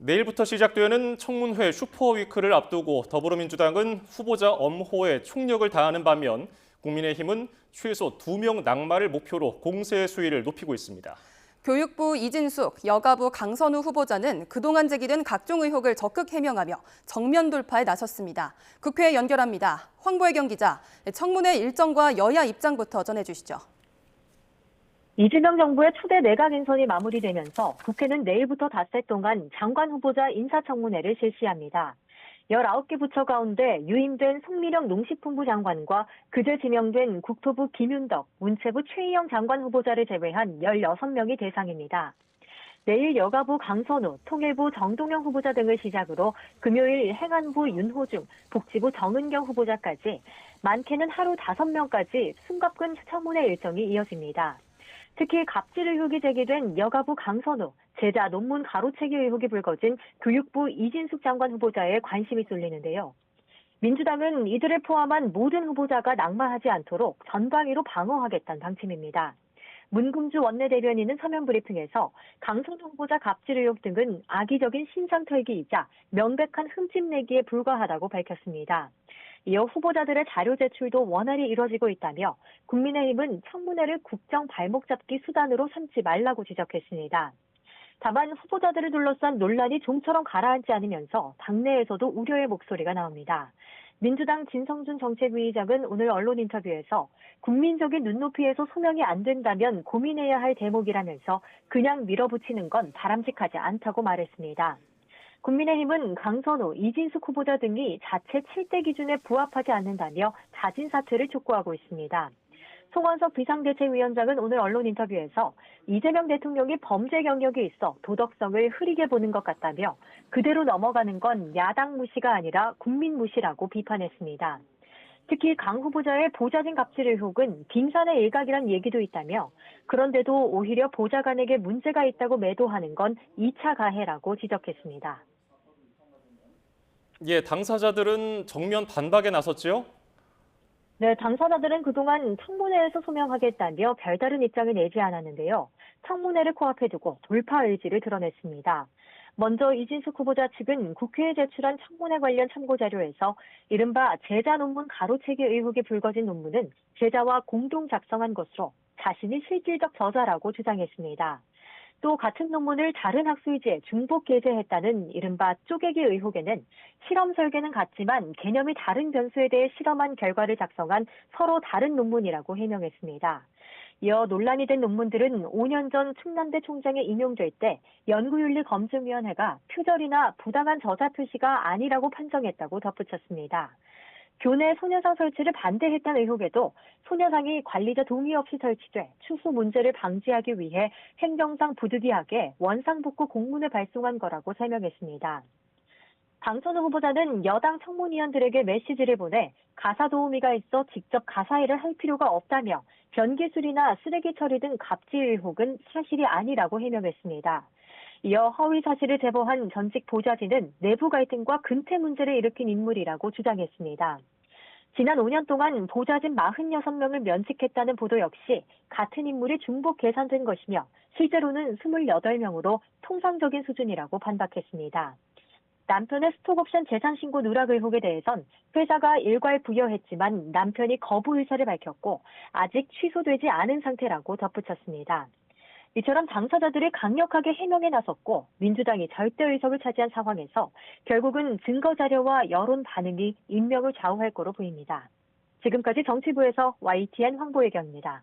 내일부터 시작되는 청문회 슈퍼위크를 앞두고 더불어민주당은 후보자 엄호에 총력을 다하는 반면 국민의힘은 최소 2명 낙마를 목표로 공세 수위를 높이고 있습니다. 교육부 이진숙, 여가부 강선우 후보자는 그동안 제기된 각종 의혹을 적극 해명하며 정면 돌파에 나섰습니다. 국회에 연결합니다. 황보혜경 기자, 청문회 일정과 여야 입장부터 전해주시죠. 이재명 정부의 초대 내각 인선이 마무리되면서 국회는 내일부터 닷새 동안 장관 후보자 인사청문회를 실시합니다. 19개 부처 가운데 유임된 송미령 농식품부 장관과 그제 지명된 국토부 김윤덕, 문체부 최희영 장관 후보자를 제외한 16명이 대상입니다. 내일 여가부 강선우, 통일부 정동영 후보자 등을 시작으로 금요일 행안부 윤호중, 복지부 정은경 후보자까지 많게는 하루 5명까지 숨가쁜 청문회 일정이 이어집니다. 특히 갑질 의혹이 제기된 여가부 강선우, 제자 논문 가로채기 의혹이 불거진 교육부 이진숙 장관 후보자에 관심이 쏠리는데요. 민주당은 이들을 포함한 모든 후보자가 낙마하지 않도록 전방위로 방어하겠다는 방침입니다. 문금주 원내대변인은 서면 브리핑에서 강선우 후보자 갑질 의혹 등은 악의적인 신상 털기이자 명백한 흠집내기에 불과하다고 밝혔습니다. 이어 후보자들의 자료 제출도 원활히 이뤄지고 있다며 국민의힘은 청문회를 국정 발목 잡기 수단으로 삼지 말라고 지적했습니다. 다만 후보자들을 둘러싼 논란이 좀처럼 가라앉지 않으면서 당내에서도 우려의 목소리가 나옵니다. 민주당 진성준 정책위의장은 오늘 언론 인터뷰에서 국민적인 눈높이에서 소명이 안 된다면 고민해야 할 대목이라면서 그냥 밀어붙이는 건 바람직하지 않다고 말했습니다. 국민의힘은 강선우, 이진숙 후보자 등이 자체 7대 기준에 부합하지 않는다며 자진 사퇴를 촉구하고 있습니다. 송원석 비상대책위원장은 오늘 언론 인터뷰에서 이재명 대통령이 범죄 경력이 있어 도덕성을 흐리게 보는 것 같다며 그대로 넘어가는 건 야당 무시가 아니라 국민 무시라고 비판했습니다. 특히 강 후보자의 보좌진 갑질 의혹은 빙산의 일각이란 얘기도 있다며 그런데도 오히려 보좌관에게 문제가 있다고 매도하는 건 2차 가해라고 지적했습니다. 예, 당사자들은 정면 반박에 나섰죠? 네, 당사자들은 그동안 청문회에서 소명하겠다며 별다른 입장을 내지 않았는데요. 청문회를 코앞에 두고 돌파 의지를 드러냈습니다. 먼저 이진숙 후보자 측은 국회에 제출한 청문회 관련 참고자료에서 이른바 제자 논문 가로채기 의혹이 불거진 논문은 제자와 공동 작성한 것으로 자신이 실질적 저자라고 주장했습니다. 또 같은 논문을 다른 학술지에 중복 게재했다는 이른바 쪼개기 의혹에는 실험 설계는 같지만 개념이 다른 변수에 대해 실험한 결과를 작성한 서로 다른 논문이라고 해명했습니다. 이어 논란이 된 논문들은 5년 전 충남대 총장에 인용될 때 연구윤리검증위원회가 표절이나 부당한 저자 표시가 아니라고 판정했다고 덧붙였습니다. 교내 소녀상 설치를 반대했다는 의혹에도 소녀상이 관리자 동의 없이 설치돼 추후 문제를 방지하기 위해 행정상 부득이하게 원상복구 공문을 발송한 거라고 설명했습니다. 강선우 후보자는 여당 청문위원들에게 메시지를 보내 가사 도우미가 있어 직접 가사 일을 할 필요가 없다며 변기술이나 쓰레기 처리 등 갑질 의혹은 사실이 아니라고 해명했습니다. 이어 허위 사실을 제보한 전직 보좌진은 내부 갈등과 근태 문제를 일으킨 인물이라고 주장했습니다. 지난 5년 동안 보좌진 46명을 면직했다는 보도 역시 같은 인물이 중복 계산된 것이며 실제로는 28명으로 통상적인 수준이라고 반박했습니다. 남편의 스톡옵션 재산 신고 누락 의혹에 대해선 회사가 일괄 부여했지만 남편이 거부 의사를 밝혔고 아직 취소되지 않은 상태라고 덧붙였습니다. 이처럼 당사자들이 강력하게 해명에 나섰고 민주당이 절대 의석을 차지한 상황에서 결국은 증거 자료와 여론 반응이 임명을 좌우할 거로 보입니다. 지금까지 정치부에서 YTN 황보혜경입니다.